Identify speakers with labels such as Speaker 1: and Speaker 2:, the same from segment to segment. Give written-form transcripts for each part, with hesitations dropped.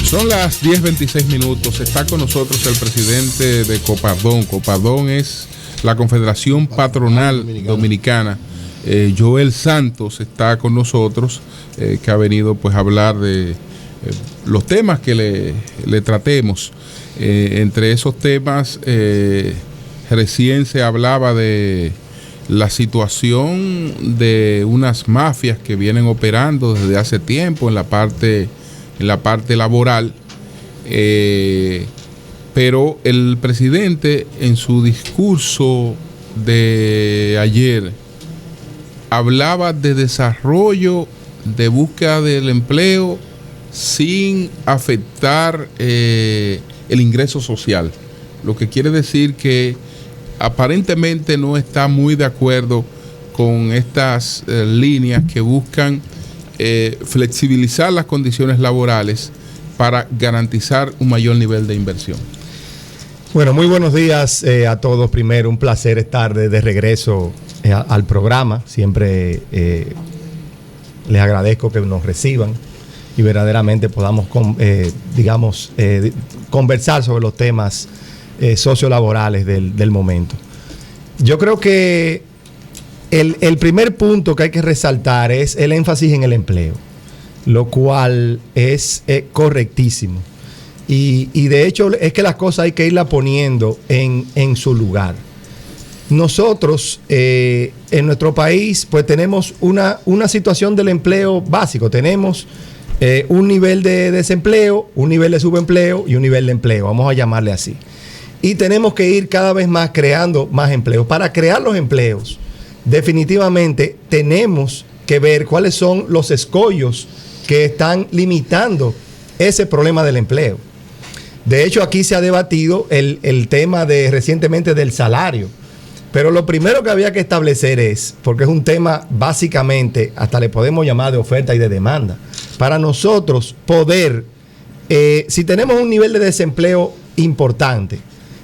Speaker 1: Son las 10:26 minutos. Está con nosotros el presidente de Copadón. Copadón es la Confederación Patronal Dominicana. Joel Santos está con nosotros, que ha venido pues a hablar de los temas que le tratemos. Entre esos temas, recién se hablaba de la situación de unas mafias que vienen operando desde hace tiempo en la parte laboral, pero el presidente en su discurso de ayer hablaba de desarrollo, de búsqueda del empleo sin afectar el ingreso social, lo que quiere decir que aparentemente no está muy de acuerdo con estas líneas que buscan flexibilizar las condiciones laborales para garantizar un mayor nivel de inversión.
Speaker 2: Bueno, muy buenos días a todos. Primero, un placer estar de regreso al programa. Siempre les agradezco que nos reciban y verdaderamente podamos, conversar sobre los temas sociolaborales del momento. Yo creo que el primer punto que hay que resaltar es el énfasis en el empleo, lo cual es correctísimo. Y de hecho es que las cosas hay que irlas poniendo en su lugar. Nosotros en nuestro país pues tenemos una situación del empleo básico. Tenemos un nivel de desempleo, un nivel de subempleo y un nivel de empleo, vamos a llamarle así. Y tenemos que ir cada vez más creando más empleos. Para crear los empleos, definitivamente tenemos que ver cuáles son los escollos que están limitando ese problema del empleo. De hecho, aquí se ha debatido el tema recientemente del salario. Pero lo primero que había que establecer es, porque es un tema básicamente, hasta le podemos llamar de oferta y de demanda, para nosotros poder, si tenemos un nivel de desempleo importante,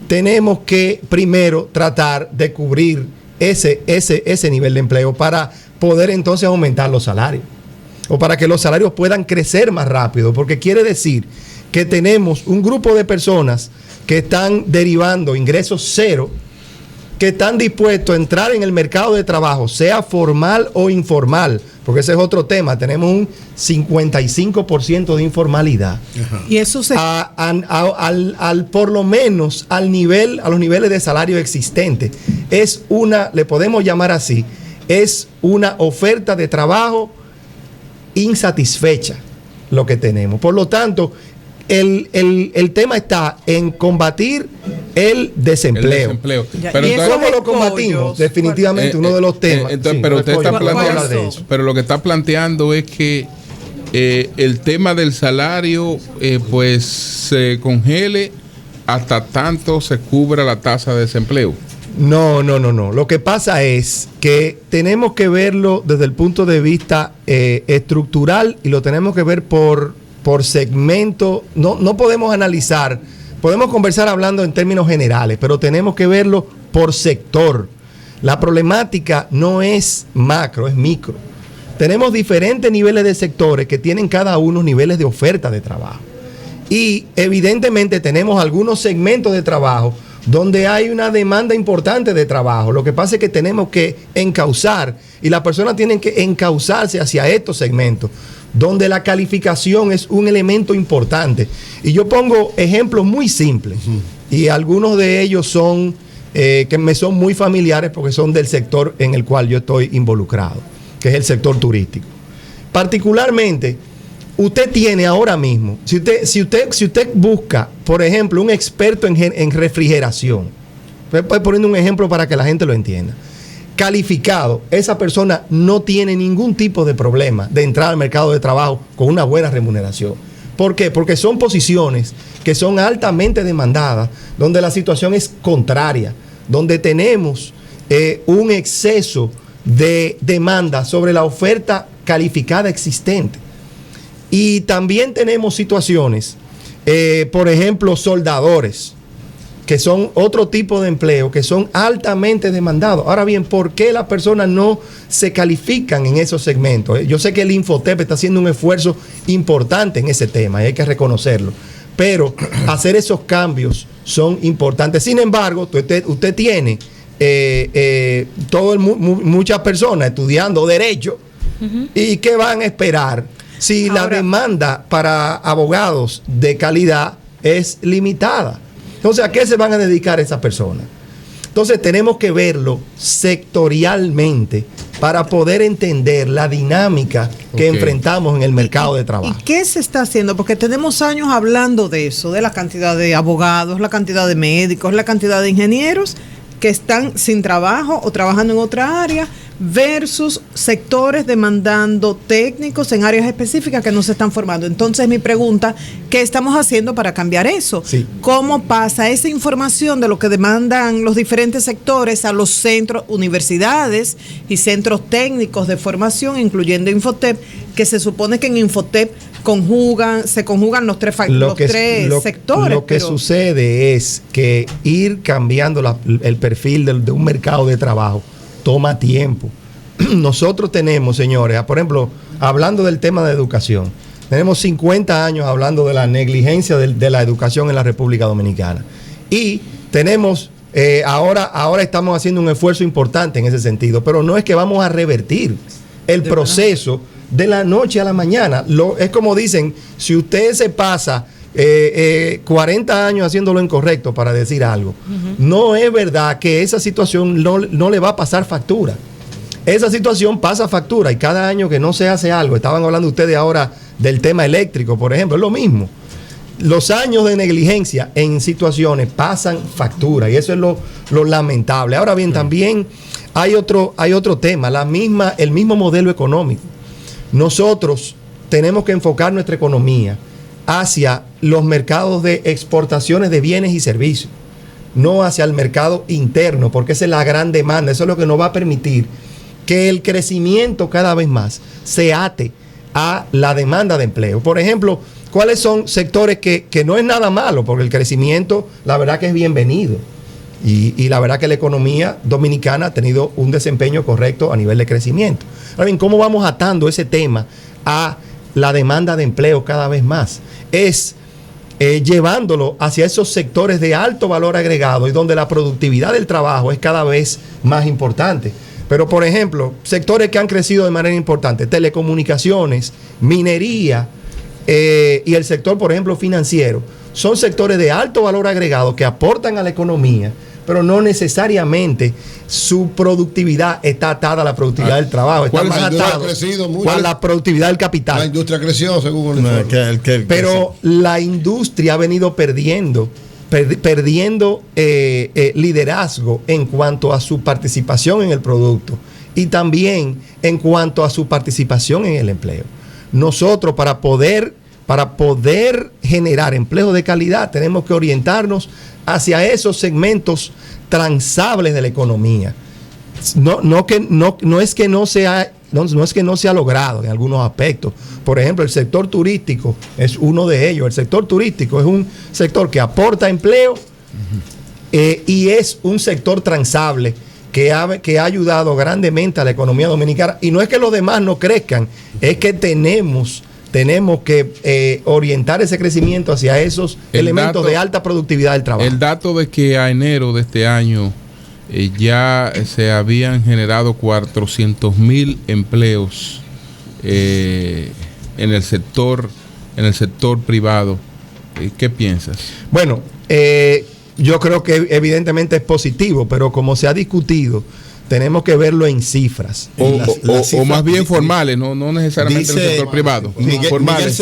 Speaker 2: tenemos que primero tratar de cubrir ese nivel de empleo para poder entonces aumentar los salarios, o para que los salarios puedan crecer más rápido, porque quiere decir que tenemos un grupo de personas que están derivando ingresos cero, que están dispuestos a entrar en el mercado de trabajo, sea formal o informal, porque ese es otro tema. Tenemos un 55% de informalidad. Ajá. Y eso se... por lo menos a los niveles de salario existentes. Es le podemos llamar así, es una oferta de trabajo insatisfecha lo que tenemos. Por lo tanto, el tema está en combatir el desempleo.
Speaker 1: Pero
Speaker 2: ¿cómo lo combatimos? Definitivamente uno de los temas.
Speaker 1: Pero usted está planteando, pero lo que está planteando es que el tema del salario pues se congele hasta tanto se cubra la tasa de desempleo.
Speaker 2: No. Lo que pasa es que tenemos que verlo desde el punto de vista estructural y lo tenemos que ver por segmento. No podemos analizar, podemos conversar hablando en términos generales, pero tenemos que verlo por sector. La problemática no es macro, es micro. Tenemos diferentes niveles de sectores que tienen cada uno niveles de oferta de trabajo. Y evidentemente tenemos algunos segmentos de trabajo donde hay una demanda importante de trabajo. Lo que pasa es que tenemos que encauzar, y las personas tienen que encauzarse hacia estos segmentos, donde la calificación es un elemento importante. Y yo pongo ejemplos muy simples, y algunos de ellos son que me son muy familiares porque son del sector en el cual yo estoy involucrado, que es el sector turístico. Particularmente, usted tiene ahora mismo, si usted busca, por ejemplo, un experto en refrigeración, estoy poniendo un ejemplo para que la gente lo entienda, calificado, esa persona no tiene ningún tipo de problema de entrar al mercado de trabajo con una buena remuneración. ¿Por qué? Porque son posiciones que son altamente demandadas, donde la situación es contraria, donde tenemos un exceso de demanda sobre la oferta calificada existente. Y también tenemos situaciones, por ejemplo, soldadores. que son otro tipo de empleo, que son altamente demandados. Ahora bien, ¿por qué las personas no se califican en esos segmentos? Yo sé que el Infotep está haciendo un esfuerzo importante en ese tema y hay que reconocerlo, pero hacer esos cambios son importantes. Sin embargo, usted tiene muchas personas estudiando derecho, ¿y qué van a esperar si la demanda para abogados de calidad es limitada? Entonces, ¿a qué se van a dedicar esas personas? Entonces, tenemos que verlo sectorialmente para poder entender la dinámica que enfrentamos en el mercado de trabajo.
Speaker 3: ¿Y qué se está haciendo? Porque tenemos años hablando de eso, de la cantidad de abogados, la cantidad de médicos, la cantidad de ingenieros que están sin trabajo o trabajando en otra área, versus sectores demandando técnicos en áreas específicas que no se están formando. Entonces mi pregunta, ¿qué estamos haciendo para cambiar eso?
Speaker 2: Sí.
Speaker 3: ¿Cómo pasa esa información de lo que demandan los diferentes sectores a los centros, universidades y centros técnicos de formación, incluyendo Infotep, que se supone que en Infotep se conjugan los tres sectores?
Speaker 2: Lo que sucede es que ir cambiando el perfil de un mercado de trabajo toma tiempo. Nosotros tenemos, señores, por ejemplo, hablando del tema de educación, tenemos 50 años hablando de la negligencia de la educación en la República Dominicana. Y tenemos, ahora estamos haciendo un esfuerzo importante en ese sentido, pero no es que vamos a revertir el proceso de la noche a la mañana. Es como dicen, si usted se pasa 40 años haciendo lo incorrecto, para decir algo, no es verdad que esa situación no le va a pasar factura. Esa situación pasa factura y cada año que no se hace algo, estaban hablando ustedes ahora del tema eléctrico, por ejemplo, es lo mismo. Los años de negligencia en situaciones pasan factura y eso es lo lamentable. Ahora bien, también hay otro tema, el mismo modelo económico. Nosotros tenemos que enfocar nuestra economía hacia los mercados de exportaciones de bienes y servicios, no hacia el mercado interno, porque esa es la gran demanda. Eso es lo que nos va a permitir que el crecimiento cada vez más se ate a la demanda de empleo. Por ejemplo, ¿cuáles son sectores que no es nada malo? Porque el crecimiento, la verdad que es bienvenido. Y la verdad que la economía dominicana ha tenido un desempeño correcto a nivel de crecimiento. Ahora bien, ¿cómo vamos atando ese tema a la demanda de empleo cada vez más? Es llevándolo hacia esos sectores de alto valor agregado y donde la productividad del trabajo es cada vez más importante. Pero, por ejemplo, sectores que han crecido de manera importante, telecomunicaciones, minería y el sector, por ejemplo, financiero, son sectores de alto valor agregado que aportan a la economía, pero no necesariamente su productividad está atada a la productividad del trabajo, está más atada a la productividad del capital.
Speaker 4: La industria creció según
Speaker 2: pero la industria ha venido perdiendo liderazgo en cuanto a su participación en el producto y también en cuanto a su participación en el empleo. Nosotros para poder generar empleo de calidad tenemos que orientarnos hacia esos segmentos transables de la economía. No es que no se ha logrado en algunos aspectos. Por ejemplo, el sector turístico es uno de ellos. El sector turístico es un sector que aporta empleo y es un sector transable que ha ayudado grandemente a la economía dominicana. Y no es que los demás no crezcan, es que tenemos que orientar ese crecimiento hacia esos elementos de alta productividad del trabajo. El
Speaker 1: dato de que a enero de este año ya se habían generado 400,000 empleos en el sector privado. ¿Qué piensas?
Speaker 2: Bueno, yo creo que evidentemente es positivo, pero como se ha discutido, tenemos que verlo en cifras.
Speaker 1: O más bien formales, no necesariamente en el sector privado. Formales.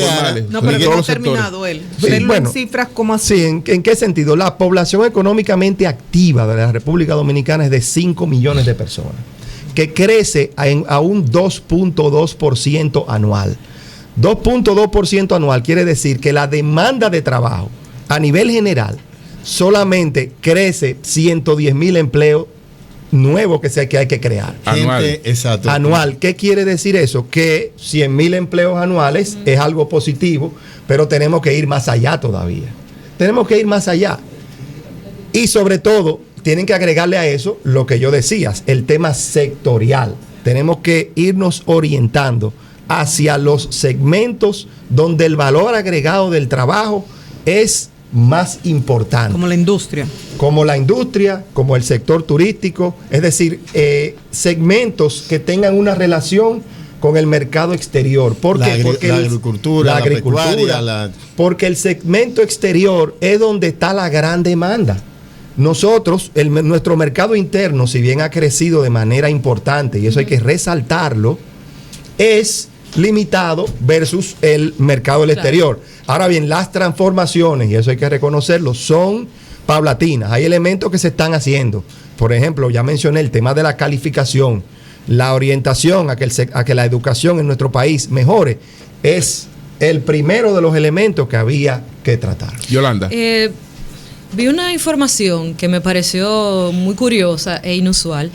Speaker 3: No, pero no ha terminado él. Verlo en cifras, ¿cómo así?
Speaker 2: Sí, ¿en qué sentido? La población económicamente activa de la República Dominicana es de 5 millones de personas, que crece a un 2.2% anual. 2.2% anual quiere decir que la demanda de trabajo a nivel general solamente crece 110,000 empleos nuevo que hay que crear.
Speaker 1: Anual.
Speaker 4: Exacto.
Speaker 2: Anual. ¿Qué quiere decir eso? Que 100,000 empleos anuales es algo positivo, pero tenemos que ir más allá todavía. Tenemos que ir más allá. Y sobre todo, tienen que agregarle a eso lo que yo decías, el tema sectorial. Tenemos que irnos orientando hacia los segmentos donde el valor agregado del trabajo es más importante.
Speaker 3: Como la industria.
Speaker 2: Como la industria, como el sector turístico, es decir, segmentos que tengan una relación con el mercado exterior. ¿Por qué? Porque
Speaker 4: la agricultura, pecuaria,
Speaker 2: porque el segmento exterior es donde está la gran demanda. Nosotros, nuestro mercado interno, si bien ha crecido de manera importante, y eso hay que resaltarlo, es limitado versus el mercado del exterior. Ahora bien, las transformaciones, y eso hay que reconocerlo, son paulatinas. Hay elementos que se están haciendo. Por ejemplo, ya mencioné el tema de la calificación, la orientación a que la educación en nuestro país mejore, es el primero de los elementos que había que tratar.
Speaker 1: Yolanda.
Speaker 5: Vi una información que me pareció muy curiosa e inusual,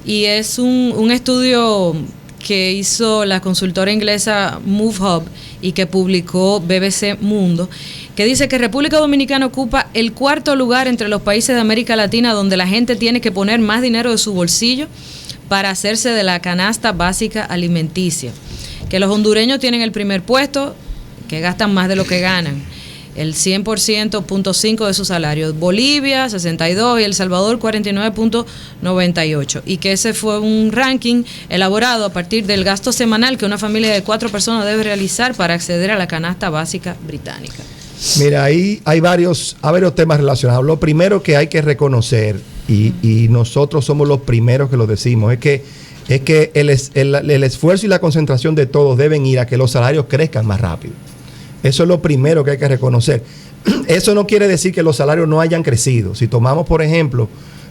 Speaker 5: y es un estudio que hizo la consultora inglesa MoveHub y que publicó BBC Mundo, que dice que República Dominicana ocupa el 4º lugar entre los países de América Latina donde la gente tiene que poner más dinero de su bolsillo para hacerse de la canasta básica alimenticia. Que los hondureños tienen el primer puesto, que gastan más de lo que ganan, el 100.5% de su salario. Bolivia, 62%, y El Salvador, 49.98%. Y que ese fue un ranking elaborado a partir del gasto semanal que una familia de 4 personas debe realizar para acceder a la canasta básica británica.
Speaker 2: Mira, ahí hay varios temas relacionados. Lo primero que hay que reconocer, y nosotros somos los primeros que lo decimos, es que el esfuerzo y la concentración de todos deben ir a que los salarios crezcan más rápido. Eso es lo primero que hay que reconocer. Eso no quiere decir que los salarios no hayan crecido. Si tomamos, por ejemplo,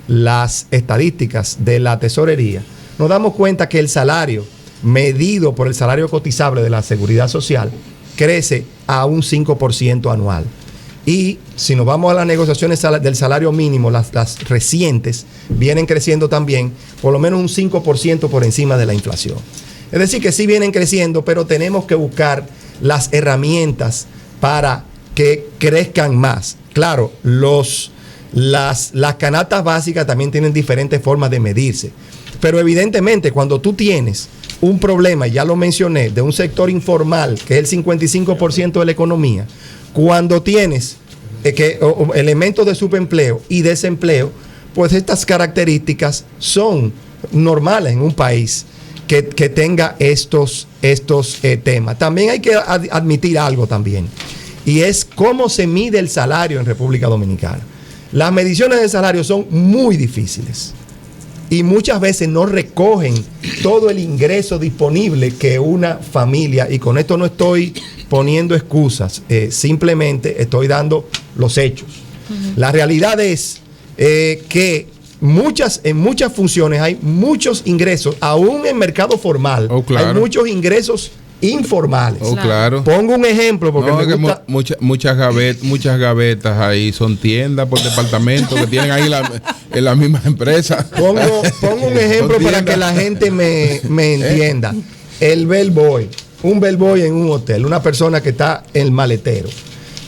Speaker 2: las estadísticas de la tesorería, nos damos cuenta que el salario medido por el salario cotizable de la Seguridad Social crece a un 5% anual. Y si nos vamos a las negociaciones del salario mínimo, las recientes vienen creciendo también por lo menos un 5% por encima de la inflación. Es decir, que sí vienen creciendo, pero tenemos que buscar las herramientas para que crezcan más. Claro, las canastas básicas también tienen diferentes formas de medirse, pero evidentemente cuando tú tienes un problema, ya lo mencioné, de un sector informal, que es el 55% de la economía, cuando tienes elementos de subempleo y desempleo, pues estas características son normales en un país que tenga estos temas. También hay que admitir algo también, y es cómo se mide el salario en República Dominicana. Las mediciones de salario son muy difíciles y muchas veces no recogen todo el ingreso disponible que una familia, y con esto no estoy poniendo excusas, simplemente estoy dando los hechos. La realidad es que en muchas funciones hay muchos ingresos, aún en mercado formal, hay muchos ingresos informales.
Speaker 1: Claro.
Speaker 2: Pongo un ejemplo porque me gusta.
Speaker 1: Muchas gavetas ahí son tiendas por departamento que tienen ahí en la misma empresa.
Speaker 2: Pongo un ejemplo para que la gente me entienda. El bellboy, un bellboy en un hotel, una persona que está en el maletero.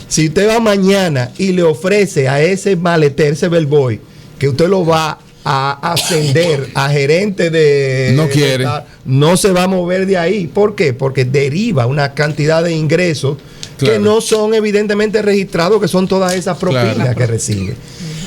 Speaker 2: Si usted va mañana y le ofrece a ese maletero, ese bellboy, que usted lo va a ascender a gerente de...
Speaker 1: No quiere.
Speaker 2: No se va a mover de ahí. ¿Por qué? Porque deriva una cantidad de ingresos que no son evidentemente registrados, que son todas esas propinas que recibe.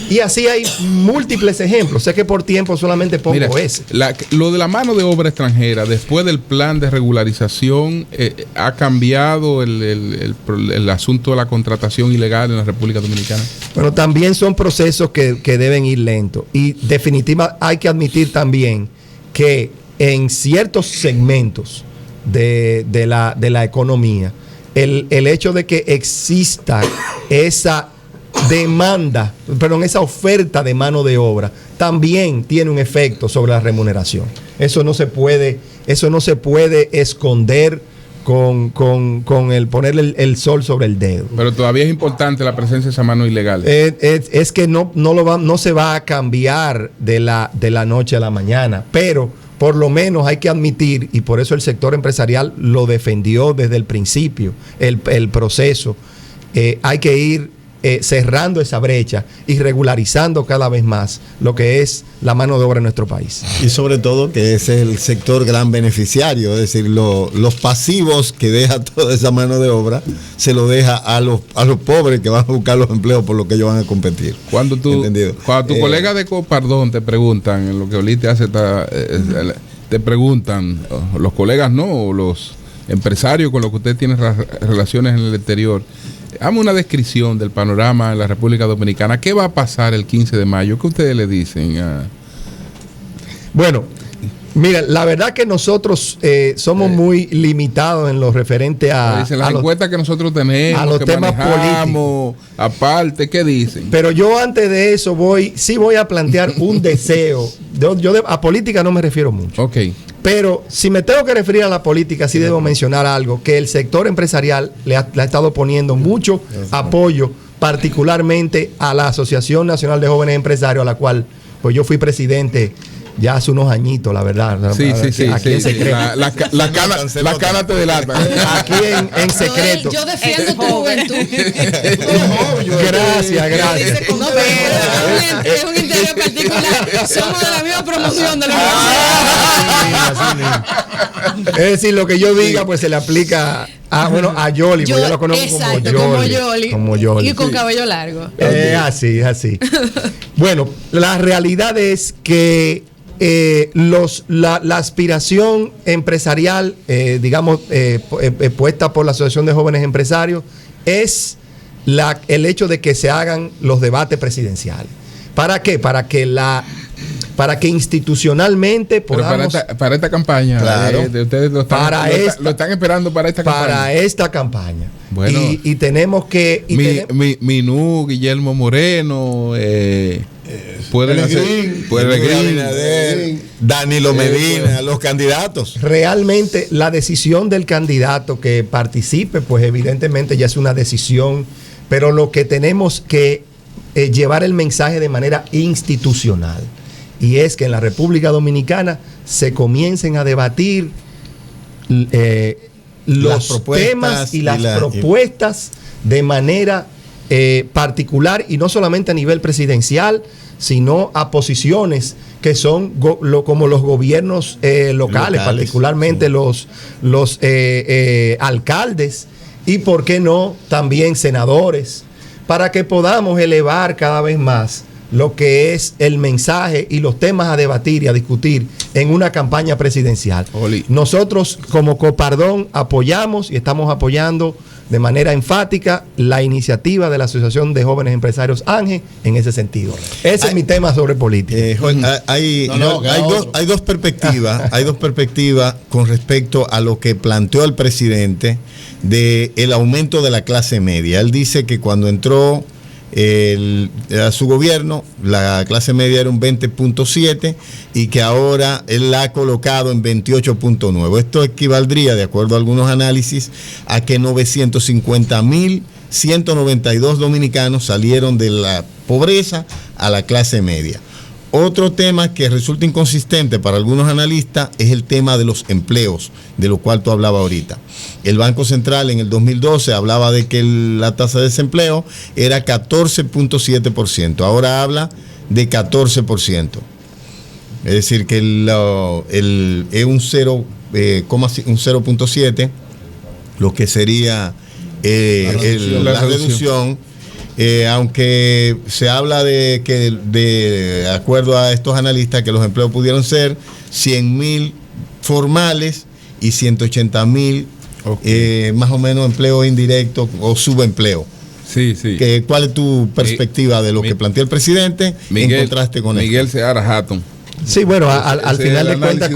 Speaker 2: Y así hay múltiples ejemplos. Sé que por tiempo solamente pongo ese.
Speaker 1: Lo de la mano de obra extranjera, después del plan de regularización, ¿ha cambiado el asunto de la contratación ilegal en la República Dominicana?
Speaker 2: Bueno, también son procesos que deben ir lentos. Y definitivamente hay que admitir también que en ciertos segmentos de la economía, el hecho de que exista esa esa oferta de mano de obra también tiene un efecto sobre la remuneración. Eso no se puede esconder con el ponerle el sol sobre el dedo.
Speaker 1: Pero todavía es importante la presencia de esa mano ilegal.
Speaker 2: Es que no se va a cambiar de la noche a la mañana, pero por lo menos hay que admitir, y por eso el sector empresarial lo defendió desde el principio, el proceso. Hay que ir cerrando esa brecha y regularizando cada vez más lo que es la mano de obra en nuestro país.
Speaker 4: Y sobre todo que es el sector gran beneficiario, es decir, los pasivos que deja toda esa mano de obra se lo deja a los pobres que van a buscar los empleos por lo que ellos van a competir.
Speaker 1: Cuando tu colega de Copardón te preguntan, en lo que Oli te hace, te preguntan, los colegas no, los empresarios con los que usted tiene relaciones en el exterior, hazme una descripción del panorama en la República Dominicana. ¿Qué va a pasar el 15 de mayo? ¿Qué ustedes le dicen?
Speaker 2: Bueno, mira, la verdad que nosotros somos muy limitados en lo referente a
Speaker 1: las encuestas que nosotros tenemos,
Speaker 2: a los temas políticos.
Speaker 1: Aparte, ¿qué dicen?
Speaker 2: Pero yo antes de eso voy a plantear un deseo. Yo a política no me refiero mucho.
Speaker 1: Ok.
Speaker 2: Pero si me tengo que referir a la política, sí debo mencionar algo, que el sector empresarial le ha estado poniendo mucho apoyo, particularmente a la Asociación Nacional de Jóvenes Empresarios, a la cual pues yo fui presidente ya hace unos añitos, la verdad.
Speaker 1: Sí.
Speaker 2: Aquí en secreto.
Speaker 1: La cara te delata.
Speaker 2: Aquí en secreto.
Speaker 5: Yo defiendo tu juventud.
Speaker 2: Gracias.
Speaker 5: No, pero es un interés particular. Somos de la misma promoción de la
Speaker 2: universidad. Es decir, lo que yo diga, pues se le aplica a Yoli, porque yo lo conozco como Yoli.
Speaker 5: Y con cabello largo.
Speaker 2: Así. Bueno, la realidad es que la aspiración empresarial, puesta por la Asociación de Jóvenes Empresarios, es el hecho de que se hagan los debates presidenciales. ¿Para qué? Para que institucionalmente podamos...
Speaker 1: Para esta campaña,
Speaker 2: claro,
Speaker 1: ustedes lo están esperando para esta campaña.
Speaker 2: Para esta campaña.
Speaker 1: Bueno,
Speaker 2: y tenemos que...
Speaker 1: Minú, Guillermo Moreno,
Speaker 4: Danilo Medina, los candidatos.
Speaker 2: Realmente la decisión del candidato que participe, pues evidentemente ya es una decisión, pero lo que tenemos que llevar el mensaje de manera institucional, y es que en la República Dominicana se comiencen a debatir los temas y las propuestas de manera particular, y no solamente a nivel presidencial, sino a posiciones que son como los gobiernos locales, particularmente sí, los alcaldes, y por qué no también senadores, para que podamos elevar cada vez más lo que es el mensaje y los temas a debatir y a discutir en una campaña presidencial.
Speaker 1: Oli.
Speaker 2: Nosotros como Copardón apoyamos y estamos apoyando de manera enfática la iniciativa de la Asociación de Jóvenes Empresarios ANGE en ese sentido. Ese es mi tema sobre política.
Speaker 4: Hay dos perspectivas con respecto a lo que planteó el presidente de el aumento de la clase media. Él dice que cuando entró a su gobierno, la clase media era un 20.7 y que ahora él la ha colocado en 28.9. Esto equivaldría, de acuerdo a algunos análisis, a que 950.192 dominicanos salieron de la pobreza a la clase media. Otro tema que resulta inconsistente para algunos analistas es el tema de los empleos, de lo cual tú hablabas ahorita. El Banco Central en el 2012 hablaba de que la tasa de desempleo era 14.7%, ahora habla de 14%. Es decir, que es un 0.7, lo que sería la reducción. Aunque se habla de que, de acuerdo a estos analistas, que los empleos pudieron ser 100.000 formales y 180.000 más o menos empleos indirectos o subempleo.
Speaker 1: Sí.
Speaker 4: ¿Cuál es tu perspectiva de lo que planteó el presidente en contraste con
Speaker 1: Miguel Seara Hatton?
Speaker 2: Sí, bueno, al final de cuentas,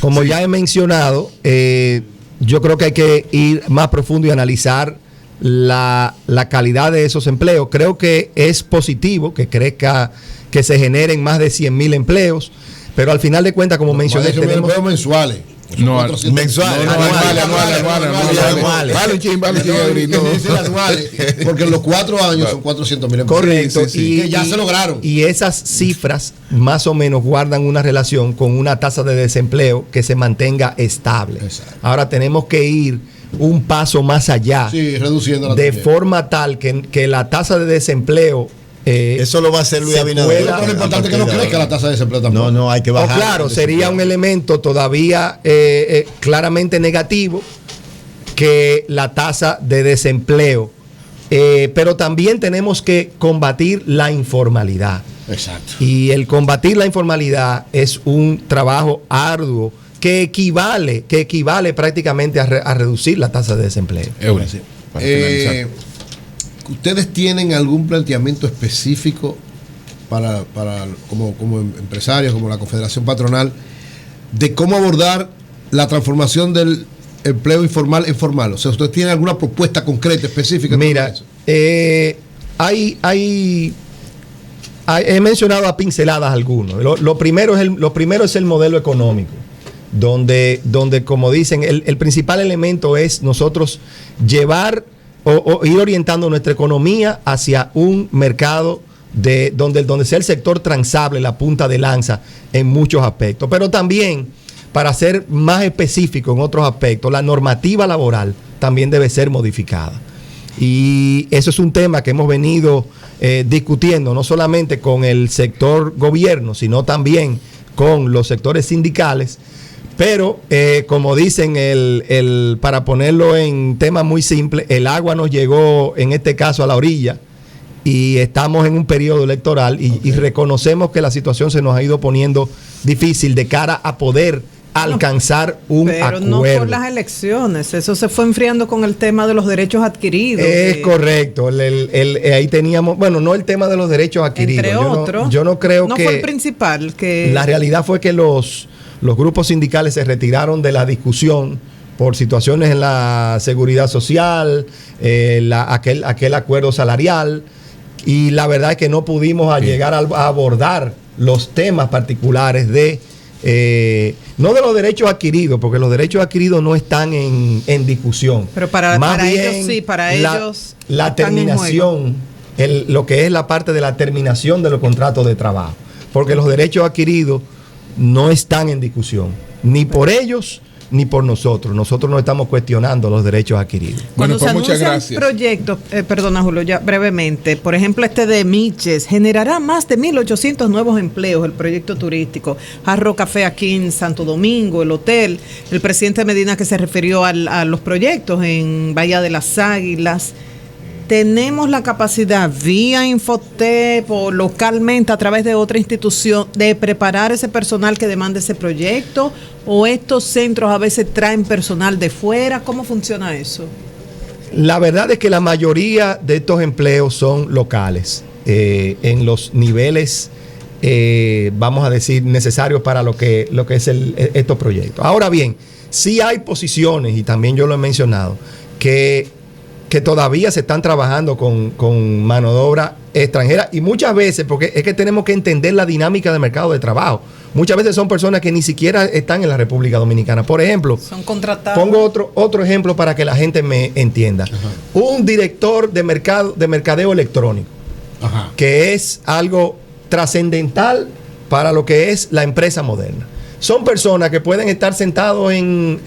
Speaker 2: como ya he mencionado, yo creo que hay que ir más profundo y analizar la calidad de esos empleos. Creo que es positivo que crezca, que se generen más de 100.000 empleos, pero al final de cuentas, como mencioné, tenemos
Speaker 4: empleos mensuales.
Speaker 2: Mensuales.
Speaker 4: Porque en los 4 años son 400.000 empleos.
Speaker 2: Correcto.
Speaker 4: Y que ya se lograron.
Speaker 2: Y esas cifras más o menos guardan una relación con una tasa de desempleo que se mantenga estable.
Speaker 4: Exacto.
Speaker 2: Ahora tenemos que ir un paso más allá,
Speaker 6: sí, reduciendo la
Speaker 2: de
Speaker 6: también.
Speaker 2: forma tal que la tasa de desempleo
Speaker 4: eso lo va a hacer Luis Abinader.
Speaker 6: Pero lo importante es que no crezca la tasa de desempleo tampoco.
Speaker 4: No, hay que bajar.
Speaker 2: claro, sería un elemento todavía claramente negativo que la tasa de desempleo. Pero también tenemos que combatir la informalidad.
Speaker 6: Exacto.
Speaker 2: Y el combatir la informalidad es un trabajo arduo que equivale prácticamente a reducir la tasa de desempleo.
Speaker 1: Eury, para finalizar.
Speaker 6: ¿Ustedes tienen algún planteamiento específico para como empresarios, como la Confederación Patronal, de cómo abordar la transformación del empleo informal en formal? O sea, ¿ustedes tienen alguna propuesta concreta, específica?
Speaker 2: Mira, he mencionado a pinceladas algunos. Lo primero es el modelo económico, donde como dicen, el principal elemento es nosotros llevar o ir orientando nuestra economía hacia un mercado donde sea el sector transable, la punta de lanza en muchos aspectos. Pero también, para ser más específico en otros aspectos, la normativa laboral también debe ser modificada. Y eso es un tema que hemos venido discutiendo, no solamente con el sector gobierno, sino también con los sectores sindicales. Pero, como dicen, para ponerlo en tema muy simple, el agua nos llegó, en este caso, a la orilla, y estamos en un periodo electoral y reconocemos que la situación se nos ha ido poniendo difícil de cara a poder alcanzar un acuerdo.
Speaker 3: Pero no por las elecciones, eso se fue enfriando con el tema de los derechos adquiridos.
Speaker 2: Es correcto, ahí teníamos, bueno, no el tema de los derechos adquiridos.
Speaker 3: Entre otros,
Speaker 2: yo no creo
Speaker 3: no
Speaker 2: que...
Speaker 3: fue el principal.
Speaker 2: La realidad fue que los grupos sindicales se retiraron de la discusión por situaciones en la seguridad social, aquel acuerdo salarial, y la verdad es que no pudimos llegar a abordar los temas particulares no de los derechos adquiridos, porque los derechos adquiridos no están en discusión.
Speaker 3: Pero para ellos sí, para ellos
Speaker 2: la terminación, lo que es la parte de la terminación de los contratos de trabajo, porque los derechos adquiridos no están en discusión, ni por ellos ni por nosotros. Nosotros no estamos cuestionando los derechos adquiridos.
Speaker 3: Cuando
Speaker 1: Bueno, pues
Speaker 3: se
Speaker 1: muchas gracias.
Speaker 3: proyectos, perdona Julio, ya brevemente, por ejemplo este de Miches, generará más de 1.800 nuevos empleos, el proyecto turístico, Jarro Café aquí en Santo Domingo, el hotel, el presidente Medina que se refirió a los proyectos en Bahía de las Águilas. ¿Tenemos la capacidad vía Infotep o localmente a través de otra institución de preparar ese personal que demanda ese proyecto? ¿O estos centros a veces traen personal de fuera? ¿Cómo funciona eso?
Speaker 2: La verdad es que la mayoría de estos empleos son locales, en los niveles, vamos a decir, necesarios para lo que es estos proyectos. Ahora bien, sí hay posiciones, y también yo lo he mencionado, que todavía se están trabajando con mano de obra extranjera, y muchas veces, porque es que tenemos que entender la dinámica del mercado de trabajo. Muchas veces son personas que ni siquiera están en la República Dominicana. Por ejemplo,
Speaker 3: Son contratados.
Speaker 2: pongo otro ejemplo para que la gente me entienda.
Speaker 6: Ajá.
Speaker 2: Un director de mercadeo electrónico,
Speaker 6: Ajá.
Speaker 2: que es algo trascendental para lo que es la empresa moderna. Son personas que pueden estar sentados en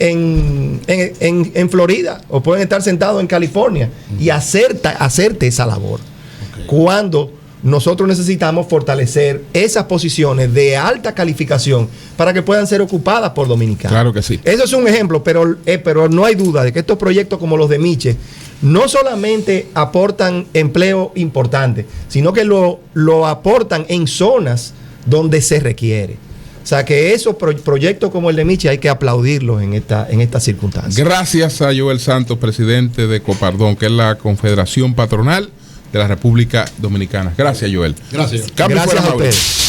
Speaker 2: Florida o pueden estar sentados en California y hacerte esa labor.
Speaker 6: Okay.
Speaker 2: Cuando nosotros necesitamos fortalecer esas posiciones de alta calificación para que puedan ser ocupadas por dominicanos.
Speaker 1: Claro que sí.
Speaker 2: Eso es un ejemplo, pero no hay duda de que estos proyectos como los de Miche no solamente aportan empleo importante, sino que lo aportan en zonas donde se requiere. O sea que esos proyectos como el de Miche hay que aplaudirlos en esta circunstancia.
Speaker 1: Gracias a Joel Santos, presidente de Copardón, que es la Confederación Patronal de la República Dominicana. Gracias, Joel.
Speaker 6: Gracias.
Speaker 1: Cambio
Speaker 2: Gracias
Speaker 1: fuera,
Speaker 2: a
Speaker 1: Mauro.
Speaker 2: ustedes.